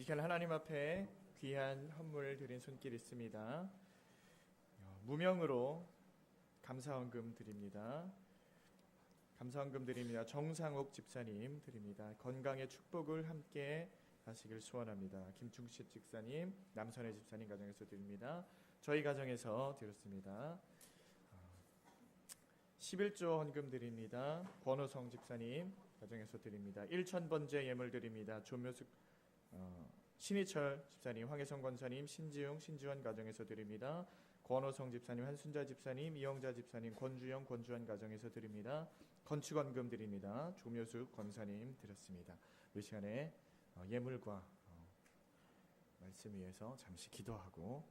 시간 하나님 앞에 귀한 헌물을 드린 손길 있습니다. 무명으로 감사헌금 드립니다. 감사헌금 드립니다. 정상옥 집사님 드립니다. 건강의 축복을 함께 하시길 소원합니다. 김충식 집사님, 남선혜 집사님 가정에서 드립니다. 저희 가정에서 드렸습니다. 11조 헌금 드립니다. 권호성 집사님 가정에서 드립니다. 1,000번째 예물 드립니다. 조묘숙 신희철 집사님, 황혜성 권사님, 신지웅, 신주원 가정에서 드립니다. 권호성 집사님, 한순자 집사님, 이영자 집사님, 권주영, 권주환 가정에서 드립니다. 건축원금 드립니다. 조묘숙 권사님 드렸습니다. 이 시간에 예물과 말씀 위해서 잠시 기도하고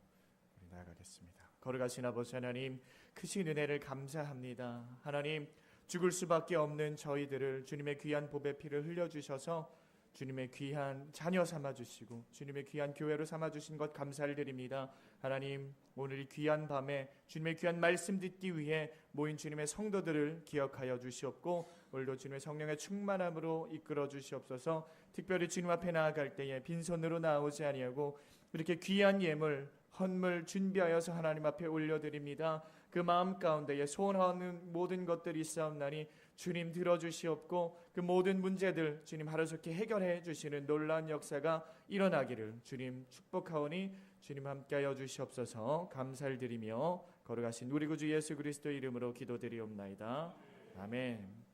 우리 나아가겠습니다. 걸어가신 아버지 하나님, 크신 은혜를 감사합니다. 하나님, 죽을 수밖에 없는 저희들을 주님의 귀한 보배 피를 흘려주셔서 주님의 귀한 자녀 삼아주시고 주님의 귀한 교회로 삼아주신 것 감사를 드립니다. 하나님, 오늘 이 귀한 밤에 주님의 귀한 말씀 듣기 위해 모인 주님의 성도들을 기억하여 주시옵고 오늘도 주님의 성령의 충만함으로 이끌어 주시옵소서. 특별히 주님 앞에 나아갈 때에 빈손으로 나오지 아니하고 이렇게 귀한 예물 헌물 준비하여서 하나님 앞에 올려드립니다. 그 마음 가운데에 소원하는 모든 것들이 있사옵나니 주님 들어주시옵고 그 모든 문제들 주님 하루속히 해결해 주시는 놀라운 역사가 일어나기를 주님 축복하오니 주님 함께하여 주시옵소서. 감사를 드리며 걸어가신 우리 구주 예수 그리스도의 이름으로 기도드리옵나이다. 아멘.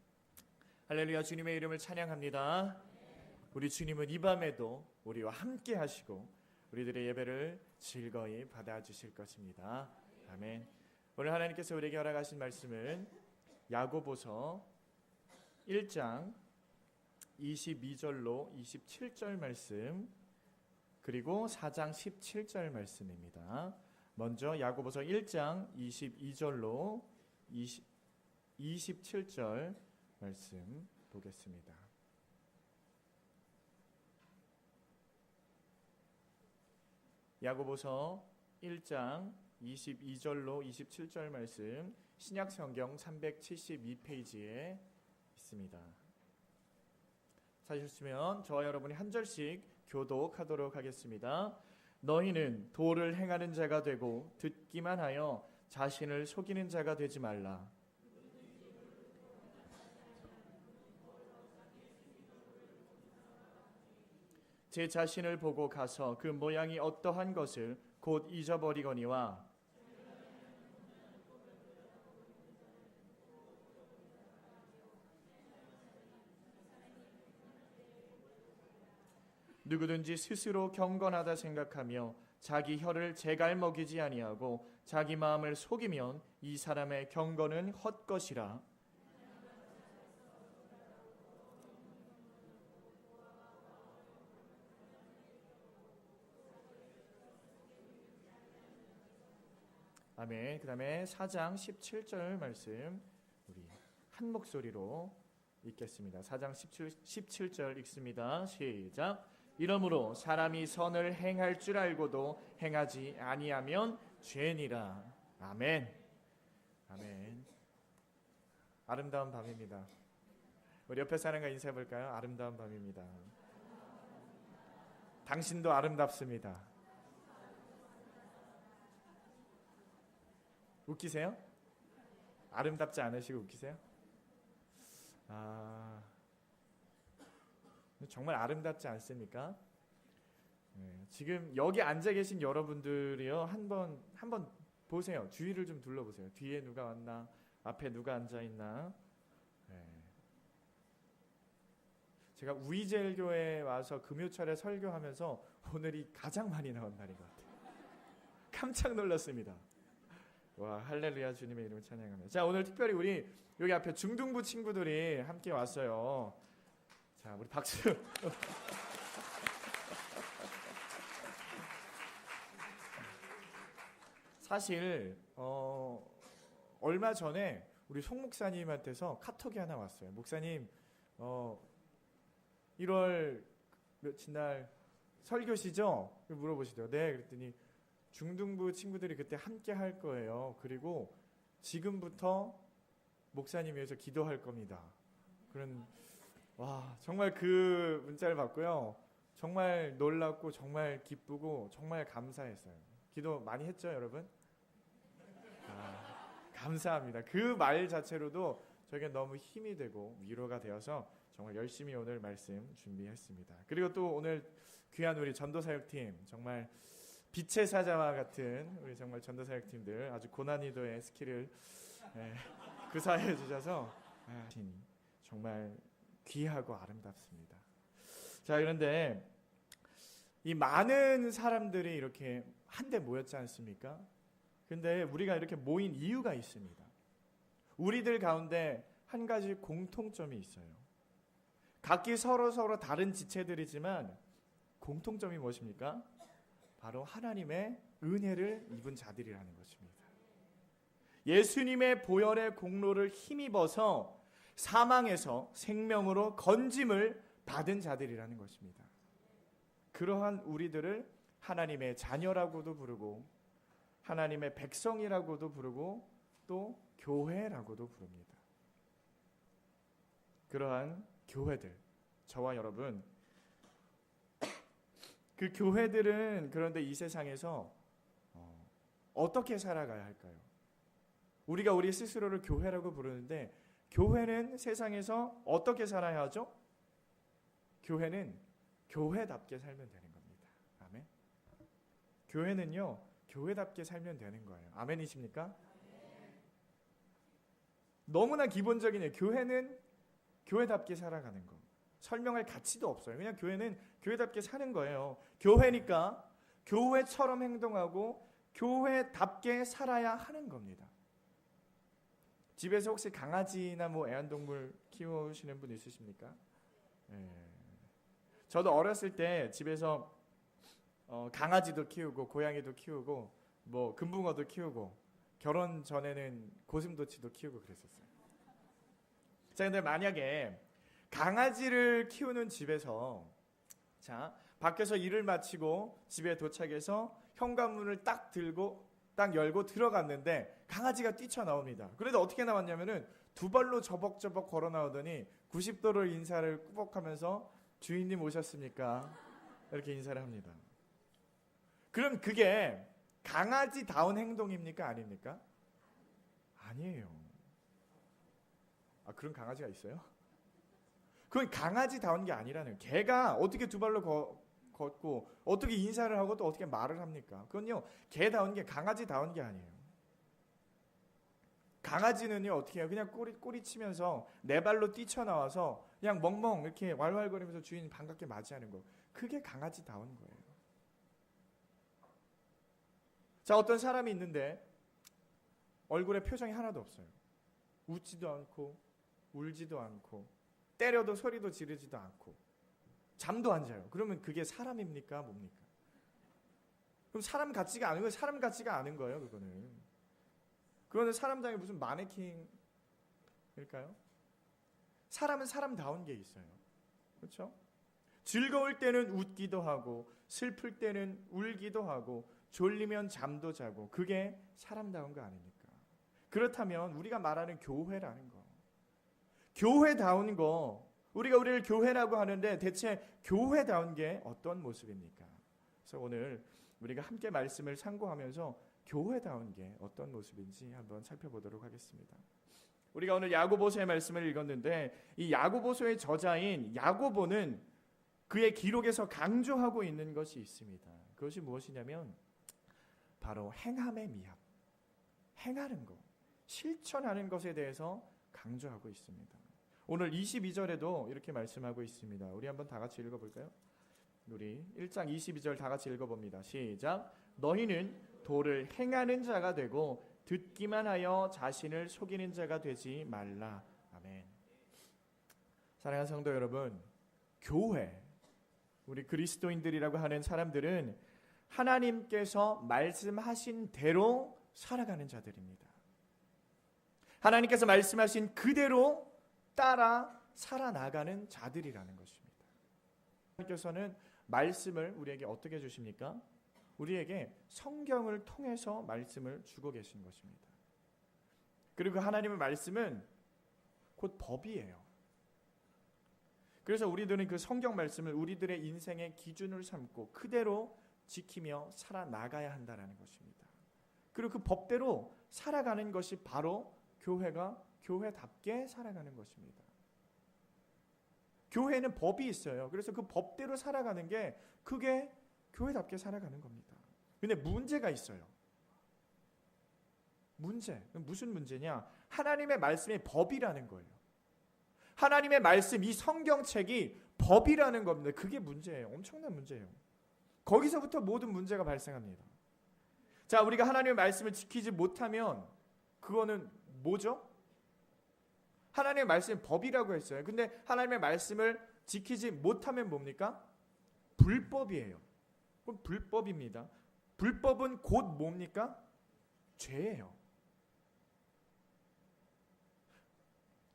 할렐루야. 주님의 이름을 찬양합니다. 우리 주님은 이 밤에도 우리와 함께 하시고 우리들의 예배를 즐거이 받아주실 것입니다. 아멘. 오늘 하나님께서 우리에게 허락하신 말씀은 야고보서 1장 22절로 27절 말씀, 그리고 4장 17절 말씀입니다. 먼저 야고보서 1장 22절로 27절 말씀 보겠습니다. 야고보서 1장 22절로 27절 말씀, 신약성경 372페이지에 있습니다. 찾으셨으면 저와 여러분이 한 절씩 교독하도록 하겠습니다. 너희는 도를 행하는 자가 되고 듣기만 하여 자신을 속이는 자가 되지 말라. 제 자신을 보고 가서 그 모양이 어떠한 것을 곧 잊어버리거니와 누구든지 스스로 경건하다 생각하며 자기 혀를 제갈 먹이지 아니하고 자기 마음을 속이면 이 사람의 경건은 헛것이라. 아멘. 그 다음에 4장 17절 말씀 우리 한 목소리로 읽겠습니다. 4장 17절 읽습니다. 시작. 이러므로 사람이 선을 행할 줄 알고도 행하지 아니하면 죄니라. 아멘. 아멘. 아름다운 밤입니다. 우리 옆에 사람과 인사해 볼까요? 아름다운 밤입니다. 당신도 아름답습니다. 웃기세요? 아름답지 않으시고 웃기세요? 정말 아름답지 않습니까? 네, 지금 여기 앉아 계신 여러분들이요, 한번 보세요. 주위를 좀 둘러보세요. 뒤에 누가 왔나? 앞에 누가 앉아 있나? 네. 제가 우이젤교회에 와서 금요철에 설교하면서 오늘이 가장 많이 나온 날인 것 같아요. 깜짝 놀랐습니다. 와, 할렐루야. 주님의 이름을 찬양합니다. 자, 오늘 특별히 우리 여기 앞에 중등부 친구들이 함께 왔어요. 자, 우리 박수. 사실 얼마 전에 우리 송 목사님한테서 카톡이 하나 왔어요. 목사님, 1월 며칠 날 설교시죠? 물어보시더라고요. 네, 그랬더니 중등부 친구들이 그때 함께 할 거예요. 그리고 지금부터 목사님 위해서 기도할 겁니다. 그런, 와, 정말 그 문자를 받고요. 정말 놀랍고 정말 기쁘고 정말 감사했어요. 기도 많이 했죠, 여러분? 감사합니다. 그 말 자체로도 저에게 너무 힘이 되고 위로가 되어서 정말 열심히 오늘 말씀 준비했습니다. 그리고 또 오늘 귀한 우리 전도사역팀, 정말 빛의 사자와 같은 우리 정말 전도사역팀들 아주 고난이도의 스킬을 구사해 주셔서 정말 귀하고 아름답습니다. 자, 그런데 이 많은 사람들이 이렇게 한데 모였지 않습니까? 근데 우리가 이렇게 모인 이유가 있습니다. 우리들 가운데 한 가지 공통점이 있어요. 각기 서로 다른 지체들이지만 공통점이 무엇입니까? 바로 하나님의 은혜를 입은 자들이라는 것입니다. 예수님의 보혈의 공로를 힘입어서 사망에서 생명으로 건짐을 받은 자들이라는 것입니다. 그러한 우리들을 하나님의 자녀라고도 부르고 하나님의 백성이라고도 부르고 또 교회라고도 부릅니다. 그러한 교회들, 저와 여러분, 그 교회들은 그런데 이 세상에서 어떻게 살아가야 할까요? 우리가 우리 스스로를 교회라고 부르는데 교회는 세상에서 어떻게 살아야 하죠? 교회는 교회답게 살면 되는 겁니다. 아멘. 교회는요, 교회답게 살면 되는 거예요. 아멘이십니까? 너무나 기본적이네요. 교회는 교회답게 살아가는 거. 설명할 가치도 없어요. 그냥 교회는 교회답게 사는 거예요. 교회니까 교회처럼 행동하고 교회답게 살아야 하는 겁니다. 집에서 혹시 강아지나 뭐 애완동물 키우시는 분 있으십니까? 저도 어렸을 때 집에서 강아지도 키우고 고양이도 키우고 뭐 금붕어도 키우고 결혼 전에는 고슴도치도 키우고 그랬었어요. 자, 근데 만약에 강아지를 키우는 집에서 자, 밖에서 일을 마치고 집에 도착해서 현관문을 딱 열고 들어갔는데 강아지가 뛰쳐나옵니다. 그래도 어떻게 나왔냐면은 두 발로 저벅저벅 걸어 나오더니 90도로 인사를 꾸벅하면서 주인님 오셨습니까? 이렇게 인사를 합니다. 그럼 그게 강아지다운 행동입니까? 아닙니까? 아니에요. 그런 강아지가 있어요? 그건 강아지다운 게 아니라는 거예요. 개가 어떻게 두 발로 걷고 어떻게 인사를 하고 또 어떻게 말을 합니까? 그건요, 개다운 게 강아지다운 게 아니에요. 강아지는요, 어떻게 해요? 그냥 꼬리 치면서 네 발로 뛰쳐나와서 그냥 멍멍 이렇게 왈왈거리면서 주인 반갑게 맞이하는 거. 그게 강아지다운 거예요. 자, 어떤 사람이 있는데 얼굴에 표정이 하나도 없어요. 웃지도 않고 울지도 않고 때려도 소리도 지르지도 않고 잠도 안 자요. 그러면 그게 사람입니까? 뭡니까? 그럼 사람 같지가 않은 거예요. 사람 같지가 않은 거예요. 그거는 사람당에 무슨 마네킹일까요? 사람은 사람다운 게 있어요. 그렇죠? 즐거울 때는 웃기도 하고 슬플 때는 울기도 하고 졸리면 잠도 자고 그게 사람다운 거 아닙니까? 그렇다면 우리가 말하는 교회라는 거, 교회다운 거, 우리를 교회라고 하는데 대체 교회다운 게 어떤 모습입니까? 그래서 오늘 우리가 함께 말씀을 상고하면서 교회다운 게 어떤 모습인지 한번 살펴보도록 하겠습니다. 우리가 오늘 야고보서의 말씀을 읽었는데 이 야고보서의 저자인 야고보는 그의 기록에서 강조하고 있는 것이 있습니다. 그것이 무엇이냐면 바로 행함의 미학, 행하는 것, 실천하는 것에 대해서 강조하고 있습니다. 오늘 22절에도 이렇게 말씀하고 있습니다. 우리 한번 다 같이 읽어볼까요? 우리 1장 22절 다 같이 읽어봅니다. 시작. 너희는 도를 행하는 자가 되고 듣기만 하여 자신을 속이는 자가 되지 말라. 아멘. 사랑하는 성도 여러분, 교회, 우리 그리스도인들이라고 하는 사람들은 하나님께서 말씀하신 대로 살아가는 자들입니다. 하나님께서 말씀하신 그대로 따라 살아나가는 자들이라는 것입니다. 하나님께서는 말씀을 우리에게 어떻게 주십니까? 우리에게 성경을 통해서 말씀을 주고 계신 것입니다. 그리고 하나님의 말씀은 곧 법이에요. 그래서 우리들은 그 성경 말씀을 우리들의 인생의 기준을 삼고 그대로 지키며 살아나가야 한다는 것입니다. 그리고 그 법대로 살아가는 것이 바로 교회가 교회답게 살아가는 것입니다. 교회는 법이 있어요. 그래서 그 법대로 살아가는 게 그게 교회답게 살아가는 겁니다. 근데 문제가 있어요. 무슨 문제냐? 하나님의 말씀이 법이라는 거예요. 하나님의 말씀, 이 성경책이 법이라는 겁니다. 그게 문제예요. 엄청난 문제예요. 거기서부터 모든 문제가 발생합니다. 자, 우리가 하나님의 말씀을 지키지 못하면 그거는 뭐죠? 하나님의 말씀이 법이라고 했어요. 근데 하나님의 말씀을 지키지 못하면 뭡니까? 불법이에요. 그럼 불법입니다. 불법은 곧 뭡니까? 죄예요.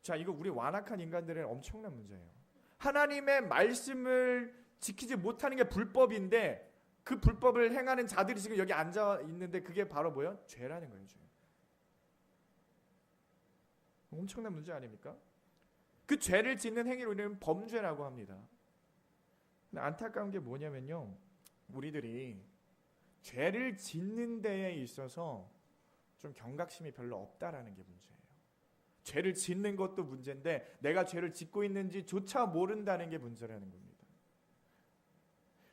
자, 이거 우리 완악한 인간들의 엄청난 문제예요. 하나님의 말씀을 지키지 못하는 게 불법인데 그 불법을 행하는 자들이 지금 여기 앉아 있는데 그게 바로 뭐예요? 죄라는 거예요. 죄. 엄청난 문제 아닙니까? 그 죄를 짓는 행위를 우리는 범죄라고 합니다. 근데 안타까운 게 뭐냐면요, 우리들이 죄를 짓는 데에 있어서 좀 경각심이 별로 없다라는 게 문제예요. 죄를 짓는 것도 문제인데 내가 죄를 짓고 있는지조차 모른다는 게 문제라는 겁니다.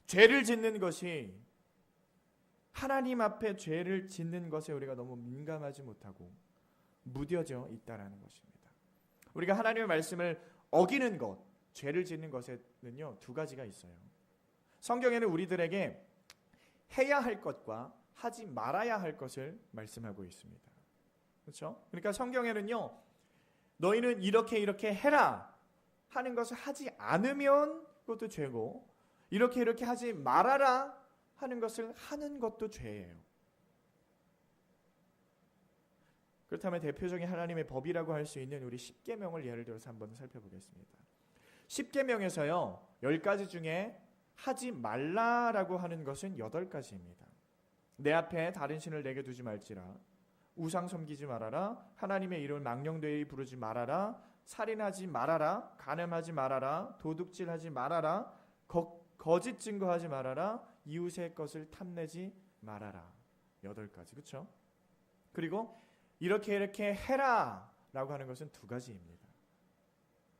죄를 짓는 것이, 하나님 앞에 죄를 짓는 것에 우리가 너무 민감하지 못하고 무뎌져 있다라는 것입니다. 우리가 하나님의 말씀을 어기는 것, 죄를 짓는 것에는요, 두 가지가 있어요. 성경에는 우리들에게 해야 할 것과 하지 말아야 할 것을 말씀하고 있습니다. 그렇죠? 그러니까 성경에는요, 너희는 이렇게 해라 하는 것을 하지 않으면 그것도 죄고, 이렇게 하지 말아라 하는 것을 하는 것도 죄예요. 그렇다면 대표적인 하나님의 법이라고 할 수 있는 우리 십계명을 예를 들어서 한번 살펴보겠습니다. 십계명에서요, 10가지 중에 하지 말라라고 하는 것은 8가지입니다. 내 앞에 다른 신을 내게 두지 말지라, 우상 섬기지 말아라, 하나님의 이름을 망령되이 부르지 말아라, 살인하지 말아라, 간음하지 말아라, 도둑질하지 말아라, 거짓 증거하지 말아라, 이웃의 것을 탐내지 말아라. 8가지, 그렇죠? 그리고 이렇게 해라 라고 하는 것은 2가지입니다.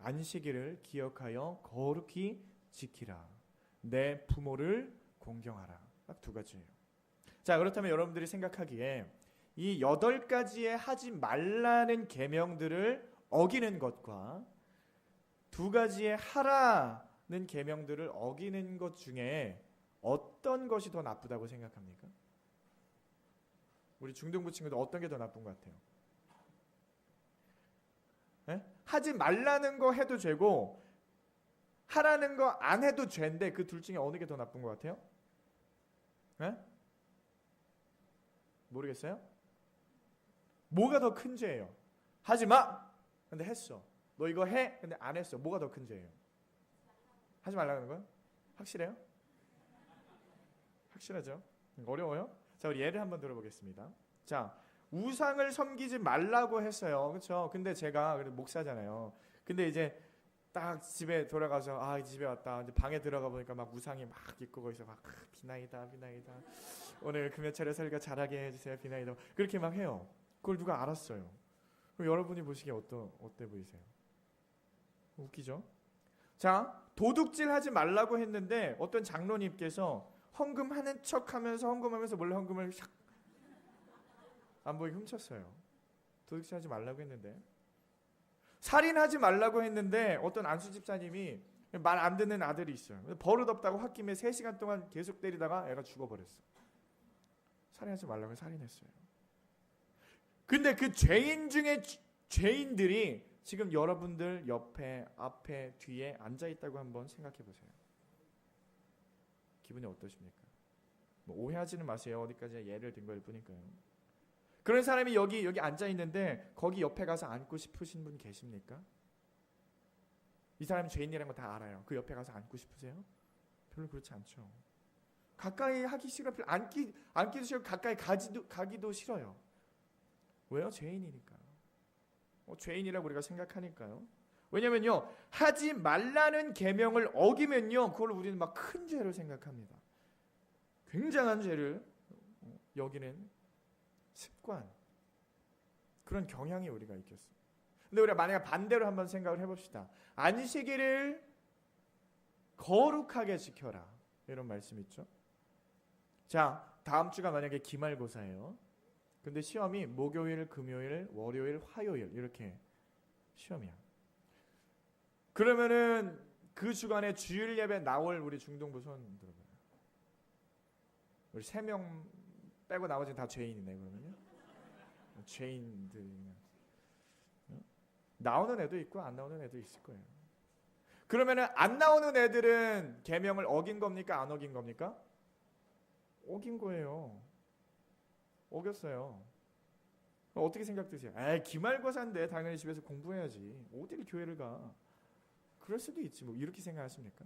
안식일을 기억하여 거룩히 지키라, 내 부모를 공경하라. 딱 2가지예요. 자, 그렇다면 여러분들이 생각하기에 이 8가지의 하지 말라는 계명들을 어기는 것과 2가지의 하라는 계명들을 어기는 것 중에 어떤 것이 더 나쁘다고 생각합니까? 우리 중등부 친구들 어떤 게 더 나쁜 것 같아요? 네? 하지 말라는 거 해도 죄고 하라는 거 안 해도 죄인데 그 둘 중에 어느 게 더 나쁜 것 같아요? 네? 모르겠어요? 뭐가 더 큰 죄예요? 하지 마! 근데 했어. 너 이거 해? 근데 안 했어. 뭐가 더 큰 죄예요? 하지 말라는 거요? 확실해요? 확실하죠? 어려워요? 자, 우리 예를 한번 들어보겠습니다. 자, 우상을 섬기지 말라고 했어요. 그렇죠? 근데 제가 그래도 목사잖아요. 근데 이제 딱 집에 돌아가서 집에 왔다. 이제 방에 들어가 보니까 막 우상이 막 있고 거기서 막 비나이다. 오늘 금요철에 설교 잘하게 해주세요. 비나이다. 그렇게 막 해요. 그걸 누가 알았어요. 그럼 여러분이 보시기에 어때 보이세요? 웃기죠? 자, 도둑질하지 말라고 했는데 어떤 장로님께서 헌금하는 척하면서 헌금하면서 몰래 헌금을 샥 안 보이게 훔쳤어요. 도둑질하지 말라고 했는데. 살인하지 말라고 했는데 어떤 안수 집사님이 말 안 듣는 아들이 있어요. 버릇없다고 홧김에 3시간 동안 계속 때리다가 애가 죽어버렸어. 살인하지 말라고 살인했어요. 근데 그 죄인 중에 죄인들이 지금 여러분들 옆에, 앞에, 뒤에 앉아있다고 한번 생각해 보세요. 기분이 어떠십니까? 뭐 오해하지는 마세요. 어디까지 예를 든 걸 뿐이니까요. 그런 사람이 여기 앉아있는데 거기 옆에 가서 앉고 싶으신 분 계십니까? 이 사람이 죄인이라는 거 다 알아요. 그 옆에 가서 앉고 싶으세요? 별로 그렇지 않죠. 가까이 하기 싫어요. 앉기도 싫고 가까이 가기도 싫어요. 왜요? 죄인이니까. 죄인이라고 우리가 생각하니까요. 왜냐면요, 하지 말라는 계명을 어기면요, 그걸 우리는 막 큰 죄로 생각합니다. 굉장한 죄를 여기는 습관, 그런 경향이 우리가 있겠어요. 근데 우리가 만약에 반대로 한번 생각을 해봅시다. 안식일을 거룩하게 지켜라, 이런 말씀 있죠. 자, 다음 주가 만약에 기말고사예요. 근데 시험이 목요일, 금요일, 월요일, 화요일 이렇게 시험이야. 그러면은 그 주간에 주일 예배 나올 우리 중동부 손 들어봐요. 우리 3명 빼고 나머지는 다 죄인이네. 그러면요, 죄인들 나오는 애도 있고 안 나오는 애도 있을 거예요. 그러면은 안 나오는 애들은 계명을 어긴 겁니까? 안 어긴 겁니까? 어긴 거예요. 어겼어요. 어떻게 생각드세요? 에이, 기말고사인데 당연히 집에서 공부해야지, 어딜 교회를 가. 그럴 수도 있지 뭐, 이렇게 생각하십니까?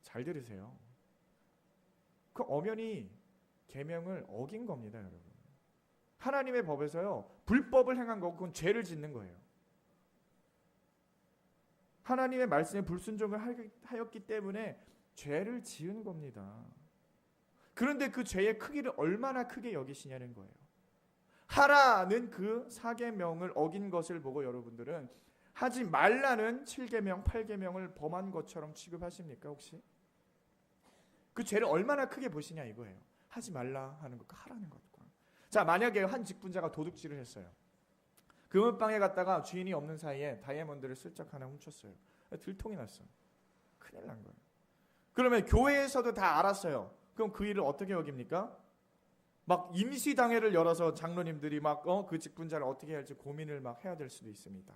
잘 들으세요. 그 엄연히 계명을 어긴 겁니다, 여러분. 하나님의 법에서요, 불법을 행한 거고 그건 죄를 짓는 거예요. 하나님의 말씀에 불순종을 하였기 때문에 죄를 지은 겁니다. 그런데 그 죄의 크기를 얼마나 크게 여기시냐는 거예요. 하라는 그 4계명을 어긴 것을 보고 여러분들은 하지 말라는 7계명, 8계명을 범한 것처럼 취급하십니까 혹시? 그 죄를 얼마나 크게 보시냐 이거예요. 하지 말라 하는 것과 하라는 것과. 자, 만약에 한 직분자가 도둑질을 했어요. 금은방에 갔다가 주인이 없는 사이에 다이아몬드를 슬쩍 하나 훔쳤어요. 들통이 났어. 큰일 난 거예요. 그러면 교회에서도 다 알았어요. 그럼 그 일을 어떻게 여깁니까? 막 임시당회를 열어서 장로님들이 막 그 직분자를 어떻게 할지 고민을 막 해야 될 수도 있습니다.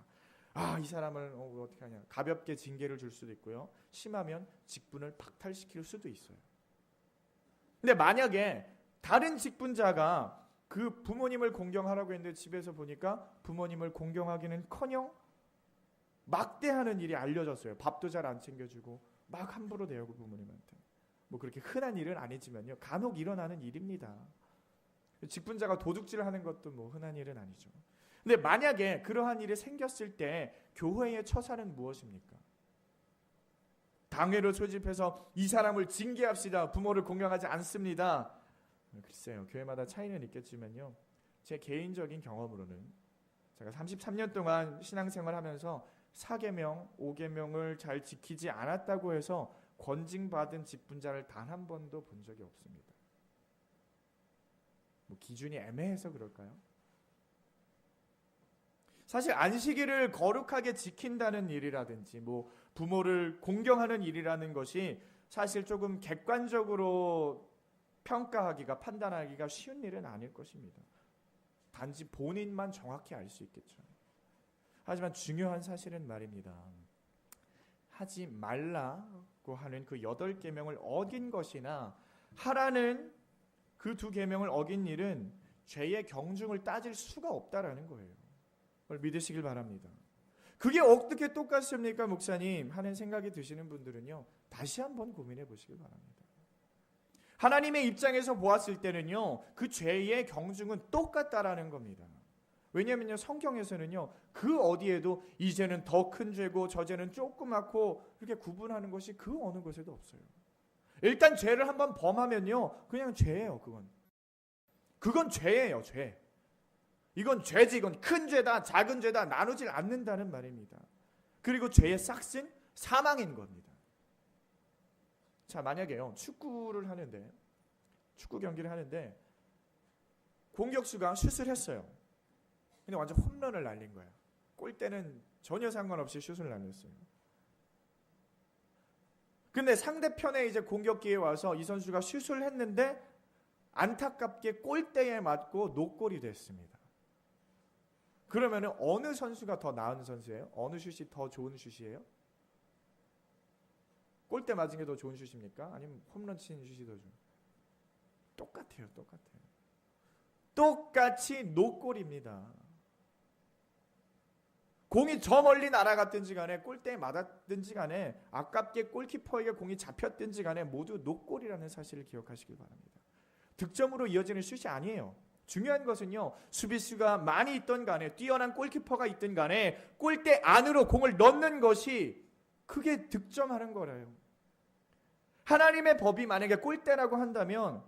아, 이 사람을 어떻게 하냐. 가볍게 징계를 줄 수도 있고요. 심하면 직분을 박탈시킬 수도 있어요. 근데 만약에 다른 직분자가 그 부모님을 공경하라고 했는데 집에서 보니까 부모님을 공경하기는커녕 막대하는 일이 알려졌어요. 밥도 잘 안 챙겨주고 막 함부로 대하고 부모님한테. 뭐 그렇게 흔한 일은 아니지만요, 간혹 일어나는 일입니다. 직분자가 도둑질을 하는 것도 뭐 흔한 일은 아니죠. 근데 만약에 그러한 일이 생겼을 때 교회의 처사는 무엇입니까? 당회로 소집해서 이 사람을 징계합시다. 부모를 공경하지 않습니다. 글쎄요, 교회마다 차이는 있겠지만요, 제 개인적인 경험으로는 제가 33년 동안 신앙생활하면서 4계명, 5계명을 잘 지키지 않았다고 해서 권징받은 직분자를 단 한 번도 본 적이 없습니다. 뭐 기준이 애매해서 그럴까요? 사실 안식일을 거룩하게 지킨다는 일이라든지 뭐 부모를 공경하는 일이라는 것이 사실 조금 객관적으로 평가하기가, 판단하기가 쉬운 일은 아닐 것입니다. 단지 본인만 정확히 알 수 있겠죠. 하지만 중요한 사실은 말입니다. 하지 말라고 하는 그 8계명을 어긴 것이나 하라는 그 2계명을 어긴 일은 죄의 경중을 따질 수가 없다라는 거예요. 그걸 믿으시길 바랍니다. 그게 어떻게 똑같습니까, 목사님? 하는 생각이 드시는 분들은요, 다시 한번 고민해 보시길 바랍니다. 하나님의 입장에서 보았을 때는요, 그 죄의 경중은 똑같다라는 겁니다. 왜냐하면요, 성경에서는요, 그 어디에도 이 죄는 더 큰 죄고 저 죄는 조그맣고 이렇게 구분하는 것이 그 어느 곳에도 없어요. 일단 죄를 한번 범하면요, 그냥 죄예요. 그건 죄예요, 죄. 이건 죄지, 이건 큰 죄다, 작은 죄다 나누질 않는다는 말입니다. 그리고 죄의 싹은 사망인 겁니다. 자, 만약에요, 축구 경기를 하는데 공격수가 슛을 했어요. 근데 완전 홈런을 날린 거야. 골대는 전혀 상관없이 슛을 날렸어요. 근데 상대편의 이제 공격기에 와서 이 선수가 슛을 했는데 안타깝게 골대에 맞고 노골이 됐습니다. 그러면은 어느 선수가 더 나은 선수예요? 어느 슛이 더 좋은 슛이에요? 골대 맞은 게 더 좋은 슛입니까? 아니면 홈런 치는 슛이 더 좋은? 똑같아요. 똑같이 노골입니다. 공이 저 멀리 날아갔든지 간에 골대에 맞았든지 간에 아깝게 골키퍼에게 공이 잡혔든지 간에 모두 노골이라는 사실을 기억하시길 바랍니다. 득점으로 이어지는 슛이 아니에요. 중요한 것은요, 수비수가 많이 있던 간에, 뛰어난 골키퍼가 있든 간에 골대 안으로 공을 넣는 것이 그게 득점하는 거래요. 하나님의 법이 만약에 골대라고 한다면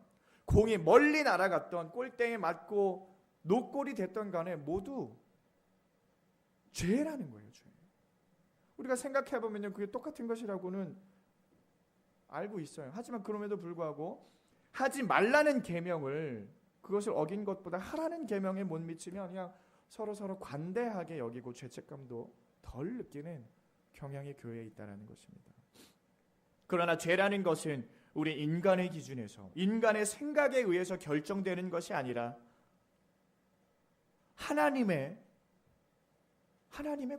공이 멀리 날아갔던, 골대에 맞고 노골이 됐던 간에 모두 죄라는 거예요. 죄. 우리가 생각해 보면요, 그게 똑같은 것이라고는 알고 있어요. 하지만 그럼에도 불구하고 하지 말라는 계명을, 그것을 어긴 것보다 하라는 계명에 못 미치면 그냥 서로 관대하게 여기고 죄책감도 덜 느끼는 경향이 교회에 있다는 것입니다. 그러나 죄라는 것은 우리 인간의 기준에서, 인간의 생각에 의해서 결정되는 것이 아니라 하나님의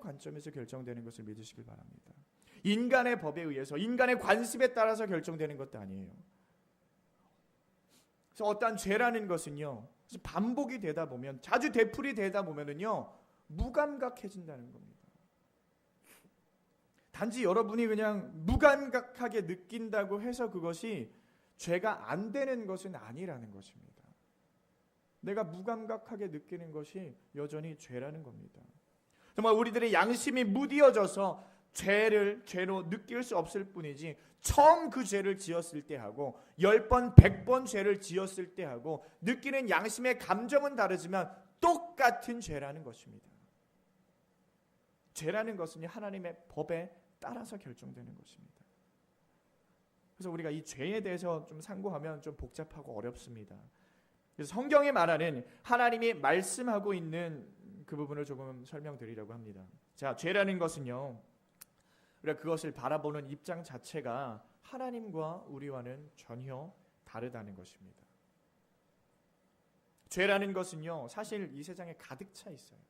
관점에서 결정되는 것을 믿으시길 바랍니다. 인간의 법에 의해서, 인간의 관습에 따라서 결정되는 것도 아니에요. 그래서 어떠한 죄라는 것은요, 반복이 되다 보면, 자주 되풀이 되다 보면은요, 무감각해진다는 겁니다. 단지 여러분이 그냥 무감각하게 느낀다고 해서 그것이 죄가 안 되는 것은 아니라는 것입니다. 내가 무감각하게 느끼는 것이 여전히 죄라는 겁니다. 정말 우리들의 양심이 무디어져서 죄로 느낄 수 없을 뿐이지, 처음 그 죄를 지었을 때 하고 10번, 100번 죄를 지었을 때 하고 느끼는 양심의 감정은 다르지만 똑같은 죄라는 것입니다. 죄라는 것은 하나님의 법에 따라서 결정되는 것입니다. 그래서 우리가 이 죄에 대해서 좀 상고하면 좀 복잡하고 어렵습니다. 그래서 성경이 말하는 하나님이 말씀하고 있는 그 부분을 조금 설명드리려고 합니다. 자, 죄라는 것은요, 우리가 그것을 바라보는 입장 자체가 하나님과 우리와는 전혀 다르다는 것입니다. 죄라는 것은요, 사실 이 세상에 가득 차 있어요.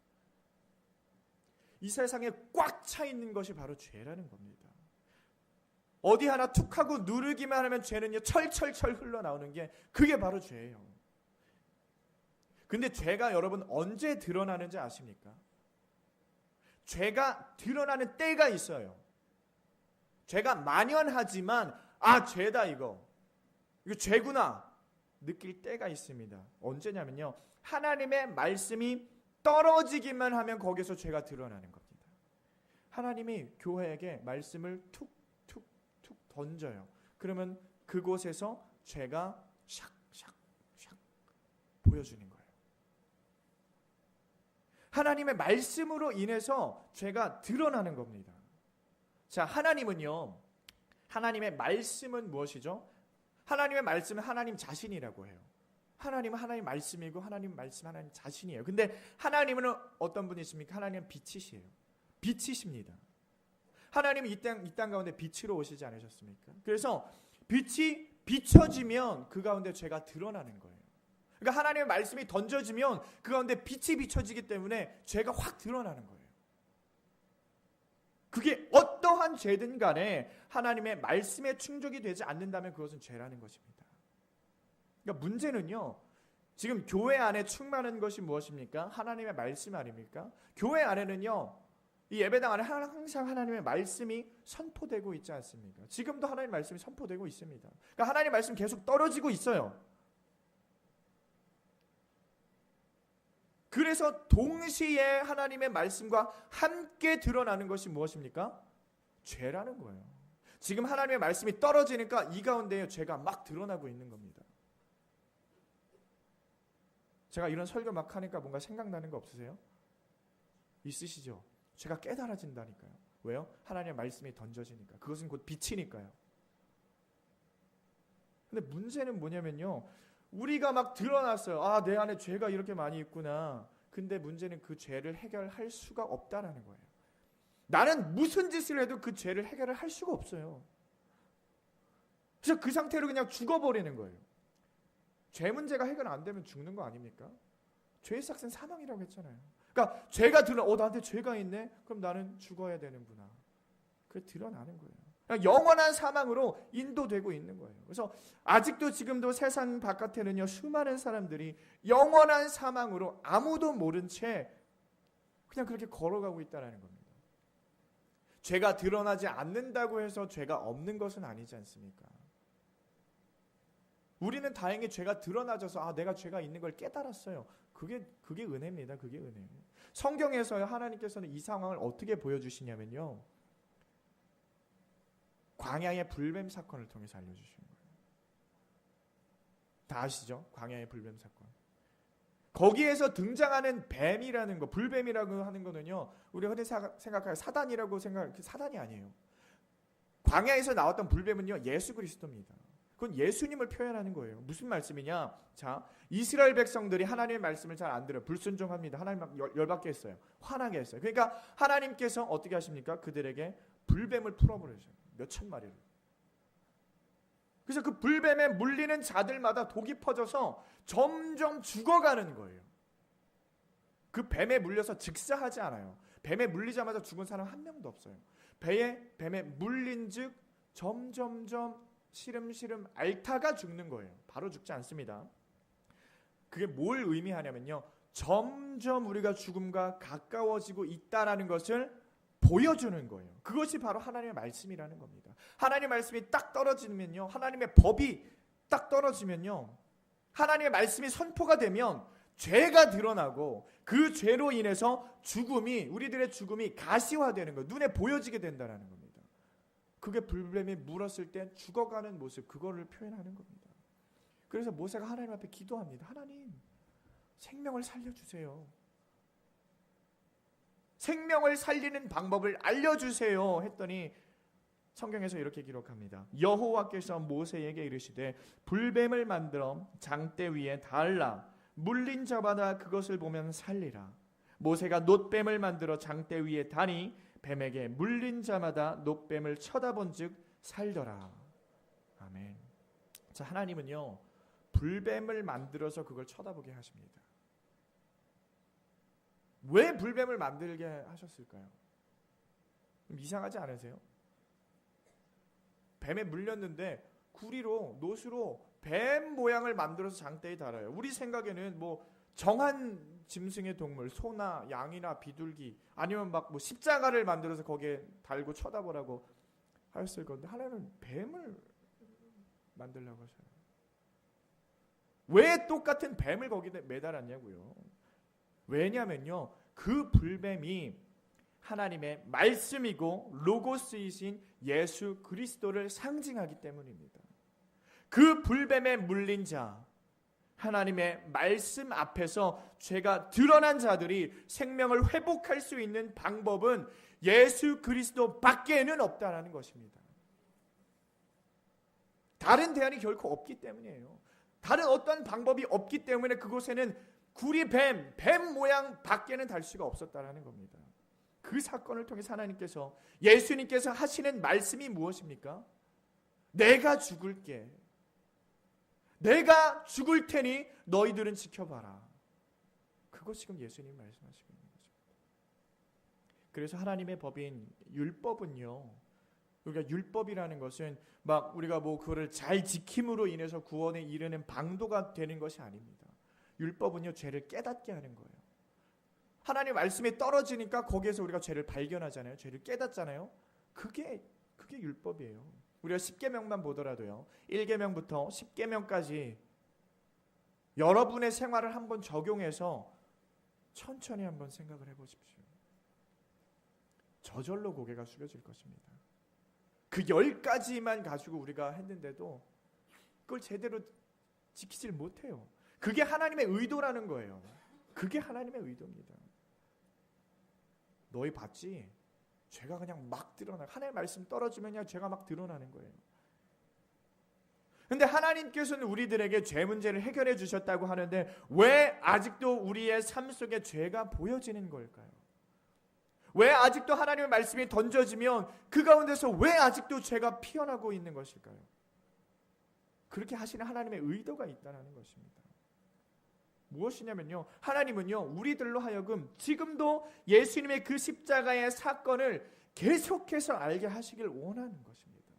이 세상에 꽉 차 있는 것이 바로 죄라는 겁니다. 어디 하나 툭 하고 누르기만 하면 죄는요, 철철철 흘러나오는 게 그게 바로 죄예요. 근데 죄가 여러분 언제 드러나는지 아십니까? 죄가 드러나는 때가 있어요. 죄가 만연하지만 죄다 이거 죄구나 느낄 때가 있습니다. 언제냐면요, 하나님의 말씀이 떨어지기만 하면 거기서 죄가 드러나는 겁니다. 하나님이 교회에게 말씀을 툭툭툭 던져요. 그러면 그곳에서 죄가 샥샥샥 보여주는 거예요. 하나님의 말씀으로 인해서 죄가 드러나는 겁니다. 자, 하나님은요, 하나님의 말씀은 무엇이죠? 하나님의 말씀은 하나님 자신이라고 해요. 하나님은 하나님 말씀이고 하나님 말씀 하나님 자신이에요. 근데 하나님은 어떤 분이십니까? 하나님은 빛이시에요. 빛이십니다. 하나님은 이 땅 가운데 빛으로 오시지 않으셨습니까? 그래서 빛이 비춰지면 그 가운데 죄가 드러나는 거예요. 그러니까 하나님의 말씀이 던져지면 그 가운데 빛이 비춰지기 때문에 죄가 확 드러나는 거예요. 그게 어떠한 죄든 간에 하나님의 말씀에 충족이 되지 않는다면 그것은 죄라는 것입니다. 그러니까 문제는요, 지금 교회 안에 충만한 것이 무엇입니까? 하나님의 말씀 아닙니까? 교회 안에는요, 이 예배당 안에 항상 하나님의 말씀이 선포되고 있지 않습니까? 지금도 하나님의 말씀이 선포되고 있습니다. 그러니까 하나님의 말씀 계속 떨어지고 있어요. 그래서 동시에 하나님의 말씀과 함께 드러나는 것이 무엇입니까? 죄라는 거예요. 지금 하나님의 말씀이 떨어지니까 이 가운데에 죄가 막 드러나고 있는 겁니다. 제가 이런 설교 막 하니까 뭔가 생각나는 거 없으세요? 있으시죠? 죄가 깨달아진다니까요. 왜요? 하나님의 말씀이 던져지니까. 그것은 곧 빛이니까요. 근데 문제는 뭐냐면요, 우리가 막 드러났어요. 내 안에 죄가 이렇게 많이 있구나. 근데 문제는 그 죄를 해결할 수가 없다라는 거예요. 나는 무슨 짓을 해도 그 죄를 해결을 할 수가 없어요. 그래서 그 상태로 그냥 죽어버리는 거예요. 죄 문제가 해결 안 되면 죽는 거 아닙니까? 죄의 삭은 사망이라고 했잖아요. 그러니까 죄가 나한테 죄가 있네? 그럼 나는 죽어야 되는구나. 그게 드러나는 거예요. 영원한 사망으로 인도되고 있는 거예요. 그래서 아직도 지금도 세상 바깥에는요, 수많은 사람들이 영원한 사망으로 아무도 모른 채 그냥 그렇게 걸어가고 있다는 겁니다. 죄가 드러나지 않는다고 해서 죄가 없는 것은 아니지 않습니까? 우리는 다행히 죄가 드러나져서 내가 죄가 있는 걸 깨달았어요. 그게 은혜입니다. 그게 은혜예요. 성경에서 하나님께서는 이 상황을 어떻게 보여주시냐면요, 광야의 불뱀 사건을 통해서 알려주시는 거예요. 다 아시죠? 광야의 불뱀 사건. 거기에서 등장하는 뱀이라는 거, 불뱀이라고 하는 거는요, 우리가 흔히 생각할 사단이라고 사단이 아니에요. 광야에서 나왔던 불뱀은요, 예수 그리스도입니다. 그건 예수님을 표현하는 거예요. 무슨 말씀이냐? 자, 이스라엘 백성들이 하나님의 말씀을 잘 안 들어요. 불순종합니다. 하나님 막 열받게 했어요. 화나게 했어요. 그러니까 하나님께서 어떻게 하십니까? 그들에게 불뱀을 풀어버리셔요. 몇천 마리를. 그래서 그 불뱀에 물리는 자들마다 독이 퍼져서 점점 죽어가는 거예요. 그 뱀에 물려서 즉사하지 않아요. 뱀에 물리자마자 죽은 사람 한 명도 없어요. 뱀에 물린 즉 점점점 시름시름 앓다가 죽는 거예요. 바로 죽지 않습니다. 그게 뭘 의미하냐면요, 점점 우리가 죽음과 가까워지고 있다라는 것을 보여주는 거예요. 그것이 바로 하나님의 말씀이라는 겁니다. 하나님의 말씀이 딱 떨어지면요, 하나님의 법이 딱 떨어지면요, 하나님의 말씀이 선포가 되면 죄가 드러나고 그 죄로 인해서 우리들의 죽음이 가시화되는 거예요. 눈에 보여지게 된다는 겁니다. 그게 불뱀이 물었을 때 죽어가는 모습, 그거를 표현하는 겁니다. 그래서 모세가 하나님 앞에 기도합니다. 하나님, 생명을 살려주세요. 생명을 살리는 방법을 알려주세요 했더니 성경에서 이렇게 기록합니다. 여호와께서 모세에게 이르시되 불뱀을 만들어 장대 위에 달라 물린 자마다 그것을 보면 살리라. 모세가 놋뱀을 만들어 장대 위에 다니 뱀에게 물린 자마다 놋뱀을 쳐다본 즉 살더라. 아멘. 자, 하나님은요, 불뱀을 만들어서 그걸 쳐다보게 하십니다. 왜 불뱀을 만들게 하셨을까요? 이상하지 않으세요? 뱀에 물렸는데 구리로, 놋으로 뱀 모양을 만들어서 장대에 달아요. 우리 생각에는 뭐 정한 짐승의 동물, 소나 양이나 비둘기, 아니면 막 뭐 십자가를 만들어서 거기에 달고 쳐다보라고 하였을 건데, 하나님은 뱀을 만들려고 하셔요. 왜 똑같은 뱀을 거기에 매달았냐고요. 왜냐면요, 그 불뱀이 하나님의 말씀이고 로고스이신 예수 그리스도를 상징하기 때문입니다. 그 불뱀에 물린 자, 하나님의 말씀 앞에서 죄가 드러난 자들이 생명을 회복할 수 있는 방법은 예수 그리스도 밖에는 없다라는 것입니다. 다른 대안이 결코 없기 때문이에요. 다른 어떤 방법이 없기 때문에 그곳에는 뱀 모양 밖에는 달 수가 없었다라는 겁니다. 그 사건을 통해서 하나님께서, 예수님께서 하시는 말씀이 무엇입니까? 내가 죽을게. 내가 죽을 테니 너희들은 지켜봐라. 그것이 지금 예수님 말씀하시고 있는 거죠. 그래서 하나님의 법인 율법은요, 우리가 율법이라는 것은 막 우리가 뭐 그거를 잘 지킴으로 인해서 구원에 이르는 방도가 되는 것이 아닙니다. 율법은요, 죄를 깨닫게 하는 거예요. 하나님 말씀이 떨어지니까 거기에서 우리가 죄를 발견하잖아요. 죄를 깨닫잖아요. 그게 율법이에요. 우리가 10계명만 보더라도요, 1계명부터 10계명까지 여러분의 생활을 한번 적용해서 천천히 한번 생각을 해보십시오. 저절로 고개가 숙여질 것입니다. 그 10가지만 가지고 우리가 했는데도 그걸 제대로 지키질 못해요. 그게 하나님의 의도라는 거예요. 그게 하나님의 의도입니다. 너희 봤지? 죄가 그냥 막 드러나. 하나님의 말씀 떨어지면 그냥 죄가 막 드러나는 거예요. 근데 하나님께서는 우리들에게 죄 문제를 해결해 주셨다고 하는데 왜 아직도 우리의 삶 속에 죄가 보여지는 걸까요? 왜 아직도 하나님의 말씀이 던져지면 그 가운데서 왜 아직도 죄가 피어나고 있는 것일까요? 그렇게 하시는 하나님의 의도가 있다는 것입니다. 무엇이냐면요, 하나님은요, 우리들로 하여금 지금도 예수님의 그 십자가의 사건을 계속해서 알게 하시길 원하는 것입니다.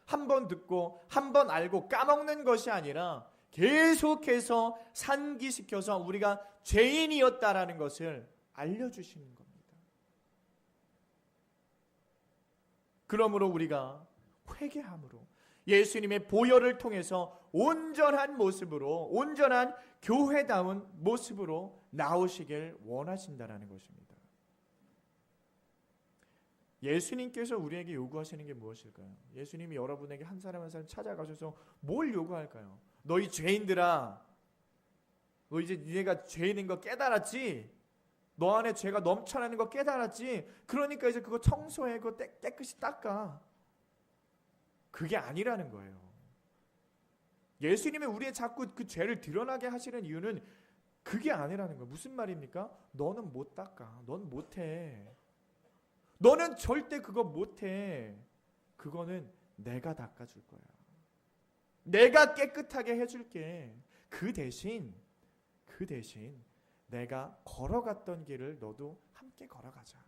한 번 듣고 한 번 알고 까먹는 것이 아니라 계속해서 상기시켜서 우리가 죄인이었다라는 것을 알려주시는 겁니다. 그러므로 우리가 회개함으로 예수님의 보혈을 통해서 온전한 모습으로, 온전한 교회다운 모습으로 나오시길 원하신다라는 것입니다. 예수님께서 우리에게 요구하시는 게 무엇일까요? 예수님이 여러분에게 한 사람 한 사람 찾아가셔서 뭘 요구할까요? 너희 죄인들아, 너 이제 네가 죄인인 거 깨달았지? 너 안에 죄가 넘쳐나는 거 깨달았지? 그러니까 이제 그거 청소해, 그거 깨끗이 닦아. 그게 아니라는 거예요. 예수님이 우리의 자꾸 그 죄를 드러나게 하시는 이유는 그게 아니라는 거예요. 무슨 말입니까? 너는 못 닦아. 넌 못해. 너는 절대 그거 못해. 그거는 내가 닦아줄 거야. 내가 깨끗하게 해줄게. 그 대신 내가 걸어갔던 길을 너도 함께 걸어가자.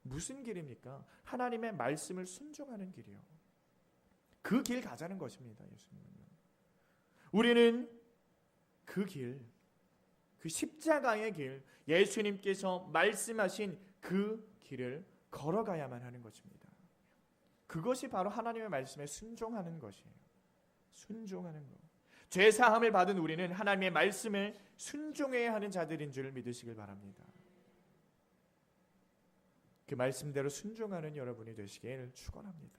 무슨 길입니까? 하나님의 말씀을 순종하는 길이요. 그 길 가자는 것입니다. 예수님은요. 우리는 그 길, 그 십자가의 길, 예수님께서 말씀하신 그 길을 걸어가야만 하는 것입니다. 그것이 바로 하나님의 말씀에 순종하는 것이에요. 순종하는 것. 죄 사함을 받은 우리는 하나님의 말씀을 순종해야 하는 자들인 줄 믿으시길 바랍니다. 그 말씀대로 순종하는 여러분이 되시길 축원합니다.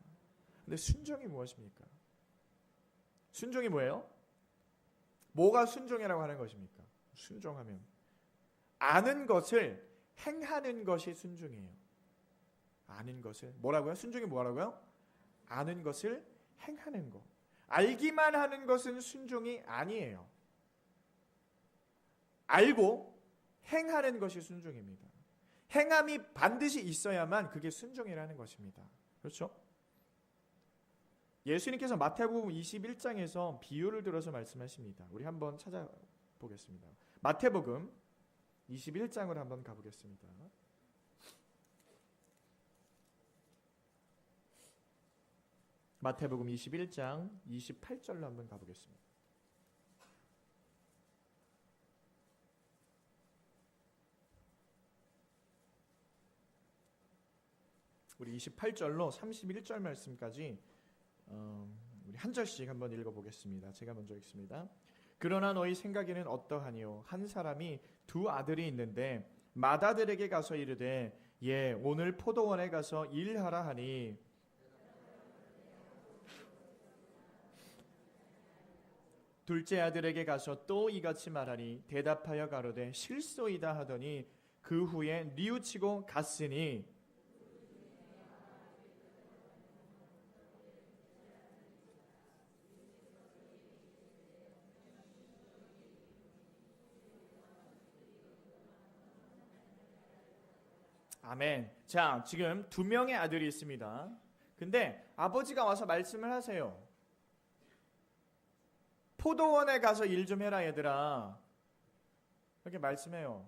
근데 순종이 무엇입니까? 순종이 뭐예요? 뭐가 순종이라고 하는 것입니까? 순종하면 아는 것을 행하는 것이 순종이에요. 아는 것을 뭐라고요? 순종이 뭐라고요? 아는 것을 행하는 것. 알기만 하는 것은 순종이 아니에요. 알고 행하는 것이 순종입니다. 행함이 반드시 있어야만 그게 순종이라는 것입니다. 그렇죠? 예수님께서 마태복음 21장에서 비유를 들어서 말씀하십니다. 우리 한번 찾아보겠습니다. 마태복음 21장으로 한번 가보겠습니다. 마태복음 21장 28절로 한번 가보겠습니다. 우리 28절로 31절 말씀까지 우리 한 절씩 한번 읽어보겠습니다. 제가 먼저 읽습니다. 그러나 너희 생각에는 어떠하니요? 한 사람이 두 아들이 있는데 맏아들에게 가서 이르되 예 오늘 포도원에 가서 일하라 하니 둘째 아들에게 가서 또 이같이 말하니 대답하여 가로되 실소이다 하더니 그 후에 뉘우치고 갔으니 아멘. 자, 지금 두 명의 아들이 있습니다. 근데 아버지가 와서 말씀을 하세요. 포도원에 가서 일 좀 해라 얘들아. 이렇게 말씀해요.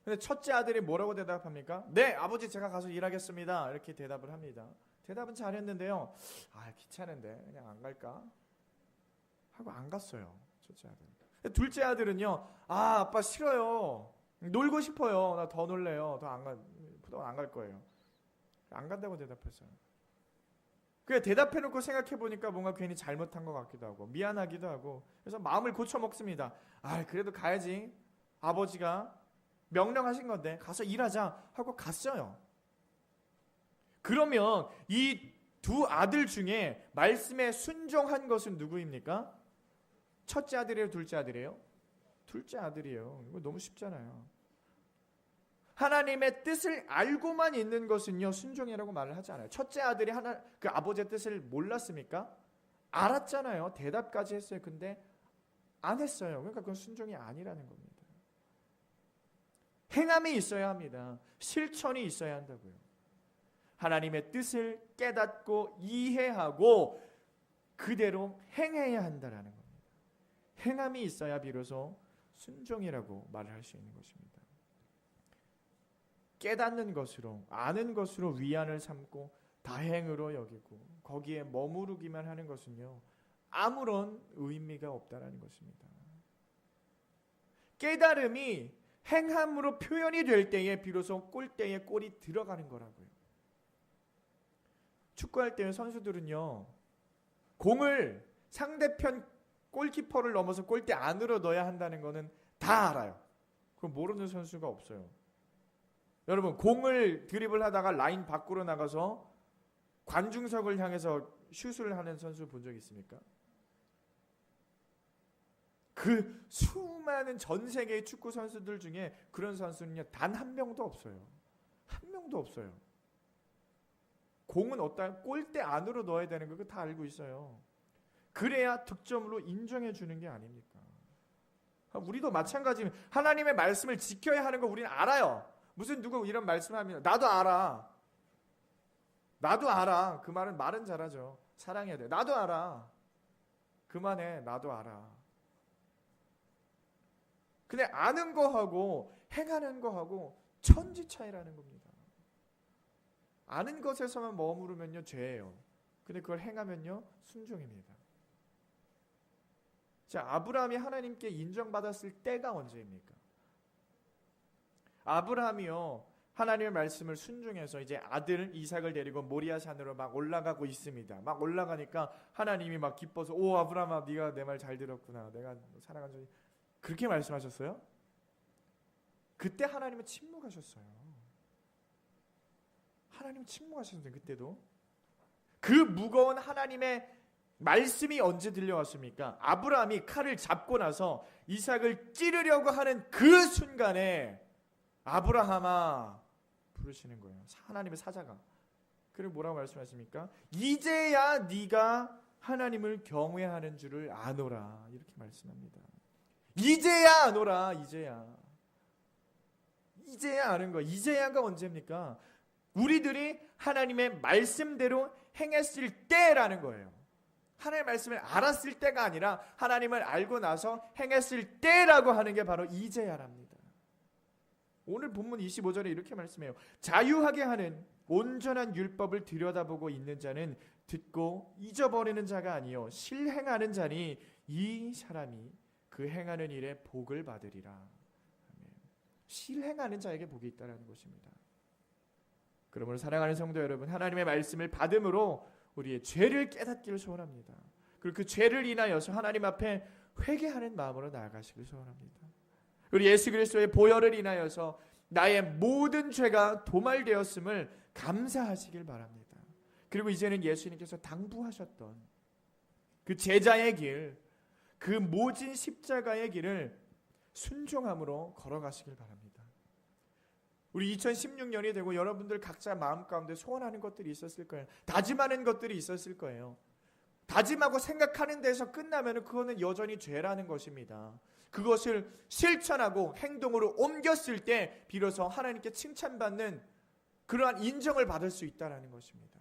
근데 첫째 아들이 뭐라고 대답합니까? 네, 아버지 제가 가서 일하겠습니다. 이렇게 대답을 합니다. 대답은 잘했는데요. 아, 귀찮은데 그냥 안 갈까? 하고 안 갔어요. 첫째 아들. 둘째 아들은요. 아, 아빠 싫어요. 놀고 싶어요. 나 더 놀래요. 더 안 갈 거예요. 안 간다고 대답했어요. 그 대답해놓고 생각해보니까 뭔가 괜히 잘못한 것 같기도 하고 미안하기도 하고 그래서 마음을 고쳐 먹습니다. 아 그래도 가야지. 아버지가 명령하신 건데 가서 일하자 하고 갔어요. 그러면 이 두 아들 중에 말씀에 순종한 것은 누구입니까? 첫째 아들이에요? 둘째 아들이에요? 둘째 아들이에요. 이거 너무 쉽잖아요. 하나님의 뜻을 알고만 있는 것은요 순종이라고 말을 하지 않아요. 첫째 아들이 그 아버지의 뜻을 몰랐습니까? 알았잖아요. 대답까지 했어요. 근데 안 했어요. 그러니까 그건 순종이 아니라는 겁니다. 행함이 있어야 합니다. 실천이 있어야 한다고요. 하나님의 뜻을 깨닫고 이해하고 그대로 행해야 한다라는 겁니다. 행함이 있어야 비로소 순종이라고 말을 할 수 있는 것입니다. 깨닫는 것으로 아는 것으로 위안을 삼고 다행으로 여기고 거기에 머무르기만 하는 것은요 아무런 의미가 없다라는 것입니다. 깨달음이 행함으로 표현이 될 때에 비로소 골대에 골이 들어가는 거라고요. 축구할 때 선수들은요 공을 상대편 골키퍼를 넘어서 골대 안으로 넣어야 한다는 거는 다 알아요. 그걸 모르는 선수가 없어요. 여러분, 공을 드리블 하다가 라인 밖으로 나가서 관중석을 향해서 슛을 하는 선수 본 적 있습니까? 그 수많은 전 세계의 축구 선수들 중에 그런 선수는요, 단 한 명도 없어요. 한 명도 없어요. 공은 어디다 골대 안으로 넣어야 되는 거 그거 다 알고 있어요. 그래야 득점으로 인정해 주는 게 아닙니까? 우리도 마찬가지입니다. 하나님의 말씀을 지켜야 하는 거 우리는 알아요. 무슨 누구 이런 말씀하면 나도 알아. 나도 알아. 그 말은 잘하죠. 사랑해야 돼. 나도 알아. 그만해. 나도 알아. 근데 아는 거하고 행하는 거하고 천지 차이라는 겁니다. 아는 것에서만 머무르면요 죄예요. 근데 그걸 행하면요 순종입니다. 자, 아브라함이 하나님께 인정받았을 때가 언제입니까? 아브라함이요 하나님의 말씀을 순종해서 이제 아들 이삭을 데리고 모리아 산으로 막 올라가고 있습니다. 막 올라가니까 하나님이 막 기뻐서 오 아브라함아 네가 내 말 잘 들었구나. 내가 사랑한 줄 그렇게 말씀하셨어요? 그때 하나님은 침묵하셨어요. 하나님은 침묵하셨어요. 그때도. 그 무거운 하나님의 말씀이 언제 들려왔습니까? 아브라함이 칼을 잡고 나서 이삭을 찌르려고 하는 그 순간에 아브라함아 부르시는 거예요. 하나님의 사자가. 그리고 뭐라고 말씀하십니까? 이제야 네가 하나님을 경외하는 줄을 아노라. 이렇게 말씀합니다. 이제야 아노라. 이제야 아는 거. 이제야가 언제입니까? 우리들이 하나님의 말씀대로 행했을 때라는 거예요. 하나님의 말씀을 알았을 때가 아니라 하나님을 알고 나서 행했을 때라고 하는 게 바로 이제야랍니다. 오늘 본문 25절에 이렇게 말씀해요. 자유하게 하는 온전한 율법을 들여다보고 있는 자는 듣고 잊어버리는 자가 아니요 실행하는 자니 이 사람이 그 행하는 일에 복을 받으리라. 실행하는 자에게 복이 있다는 것입니다. 그러므로 사랑하는 성도 여러분, 하나님의 말씀을 받음으로 우리의 죄를 깨닫기를 소원합니다. 그리고 그 죄를 인하여서 하나님 앞에 회개하는 마음으로 나아가시길 소원합니다. 우리 예수 그리스도의 보혈을 인하여서 나의 모든 죄가 도말되었음을 감사하시길 바랍니다. 그리고 이제는 예수님께서 당부하셨던 그 제자의 길, 그 모진 십자가의 길을 순종함으로 걸어가시길 바랍니다. 우리 2016년이 되고 여러분들 각자 마음 가운데 소원하는 것들이 있었을 거예요. 다짐하는 것들이 있었을 거예요. 다짐하고 생각하는 데서 끝나면 그거는 여전히 죄라는 것입니다. 그것을 실천하고 행동으로 옮겼을 때 비로소 하나님께 칭찬받는 그러한 인정을 받을 수 있다는 것입니다.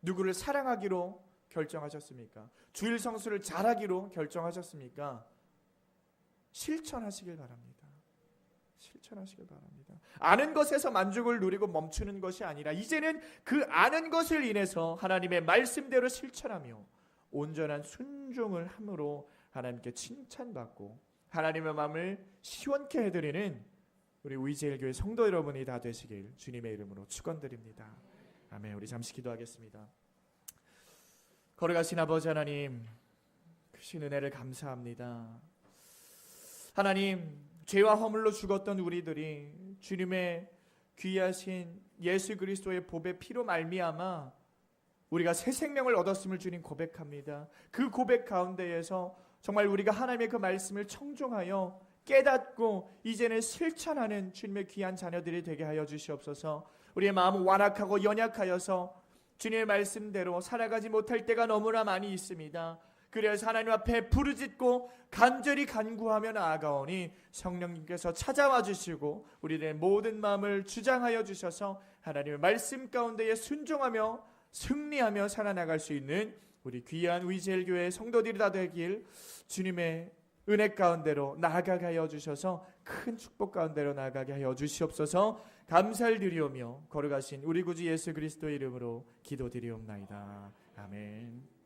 누구를 사랑하기로 결정하셨습니까? 주일 성수를 잘하기로 결정하셨습니까? 실천하시길 바랍니다. 실천하시길 바랍니다. 아는 것에서 만족을 누리고 멈추는 것이 아니라 이제는 그 아는 것을 인해서 하나님의 말씀대로 실천하며 온전한 순종을 함으로 하나님께 칭찬받고 하나님의 마음을 시원케 해드리는 우리 위제일교회 성도 여러분이 다 되시길 주님의 이름으로 축원드립니다. 아멘. 우리 잠시 기도하겠습니다. 걸어가신 아버지 하나님, 크신 은혜를 감사합니다. 하나님, 죄와 허물로 죽었던 우리들이 주님의 귀하신 예수 그리스도의 보배 피로 말미암아 우리가 새 생명을 얻었음을 주님 고백합니다. 그 고백 가운데에서 정말 우리가 하나님의 그 말씀을 청종하여 깨닫고 이제는 실천하는 주님의 귀한 자녀들이 되게 하여 주시옵소서. 우리의 마음은 완악하고 연약하여서 주님의 말씀대로 살아가지 못할 때가 너무나 많이 있습니다. 그래서 하나님 앞에 부르짖고 간절히 간구하며 나아가오니 성령님께서 찾아와 주시고 우리의 모든 마음을 주장하여 주셔서 하나님의 말씀 가운데에 순종하며 승리하며 살아나갈 수 있는 우리 귀한 위젤교회 성도들이 다 되길 주님의 은혜 가운데로 나아가게 하여 주셔서 큰 축복 가운데로 나아가게 하여 주시옵소서. 감사를 드리오며 걸어가신 우리 구주 예수 그리스도의 이름으로 기도드리옵나이다. 아멘.